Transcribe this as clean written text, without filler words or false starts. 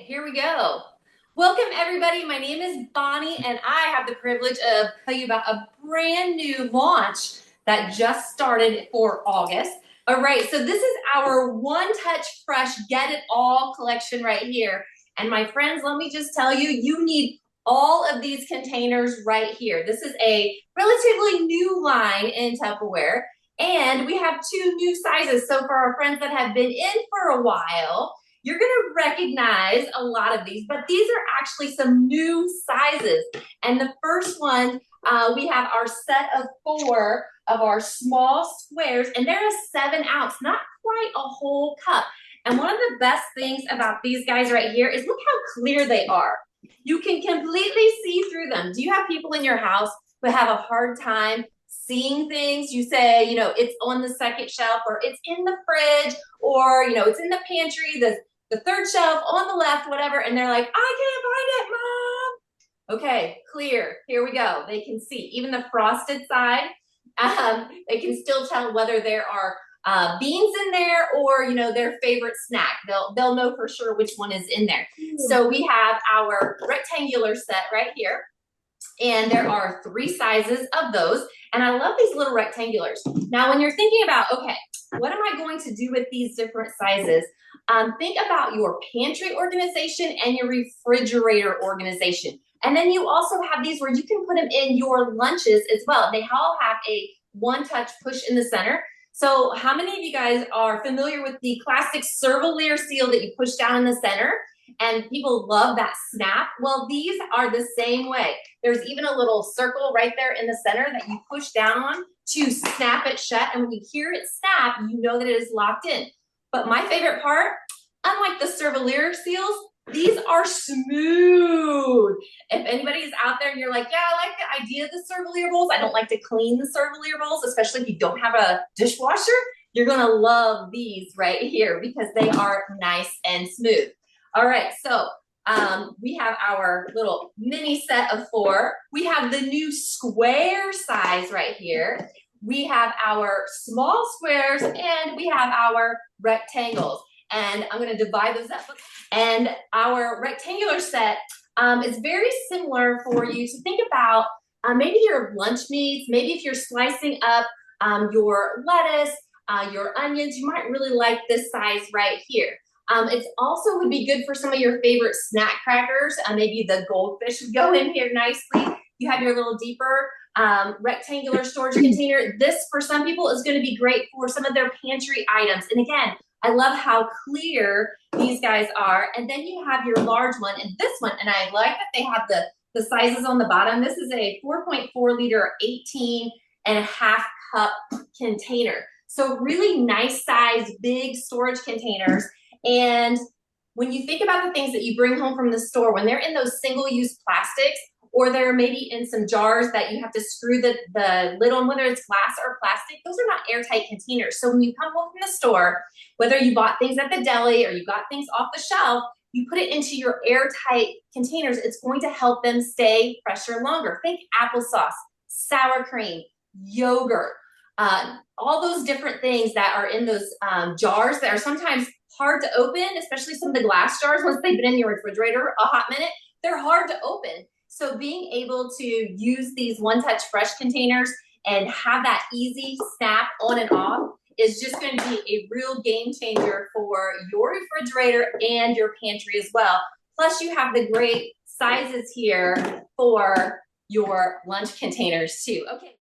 Here we go. Welcome everybody. My name is Bonnie and I have the privilege of telling you about a brand new launch that just started for August. All right, so this is our One Touch Fresh Get It All collection right here. And my friends, let me just tell you, you need all of these containers right here. This is a relatively new line in Tupperware. And we have two new sizes. So for our friends that have been in for a while, you're gonna recognize a lot of these, but these are actually some new sizes. And the first one, we have our set of 4 of our small squares, and they're a 7 ounce, not quite a whole cup. And one of the best things about these guys right here is look how clear they are. You can completely see through them. Do you have people in your house who have a hard time seeing things? You say, you know, it's on the second shelf, or it's in the fridge, or, you know, it's in the pantry, the third shelf on the left, whatever, and they're like, I can't find it, Mom. Okay, clear. Here we go. They can see. Even the frosted side, they can still tell whether there are beans in there or, you know, their favorite snack. They'll know for sure which one is in there. So we have our rectangular set right here. And there are 3 sizes of those. And I love these little rectangulars. Now, when you're thinking about, okay, what am I going to do with these different sizes? Think about your pantry organization and your refrigerator organization. And then you also have these where you can put them in your lunches as well. They all have a one-touch push in the center. So how many of you guys are familiar with the classic Cervalier seal that you push down in the center? And people love that snap. Well, these are the same way. There's even a little circle right there in the center that you push down on to snap it shut. And when you hear it snap, you know that it is locked in. But my favorite part, unlike the Cervalier seals, these are smooth. If anybody's out there and you're like, yeah, I like the idea of the Cervalier bowls, I don't like to clean the Cervalier bowls, especially if you don't have a dishwasher, you're gonna love these right here because they are nice and smooth. All right, so we have our little mini set of 4. We have the new square size right here. We have our small squares and we have our rectangles. And I'm gonna divide those up. And our rectangular set is very similar for you to think about maybe your lunch meats, maybe if you're slicing up your lettuce, your onions, you might really like this size right here. It also would be good for some of your favorite snack crackers. Maybe the goldfish would go in here nicely. You have your little deeper rectangular storage container. This, for some people, is going to be great for some of their pantry items. And again, I love how clear these guys are. And then you have your large one and this one. And I like that they have the sizes on the bottom. This is a 4.4 liter, 18.5 cup container. So really nice size, big storage containers. And when you think about the things that you bring home from the store, when they're in those single-use plastics, or they're maybe in some jars that you have to screw the lid on, whether it's glass or plastic, those are not airtight containers. So when you come home from the store, whether you bought things at the deli or you got things off the shelf, you put it into your airtight containers, it's going to help them stay fresher longer. Think applesauce, sour cream, yogurt, all those different things that are in those jars that are sometimes hard to open, especially some of the glass jars, once they've been in your refrigerator a hot minute, they're hard to open. So being able to use these One Touch Fresh containers and have that easy snap on and off is just going to be a real game changer for your refrigerator and your pantry as well. Plus you have the great sizes here for your lunch containers too. Okay.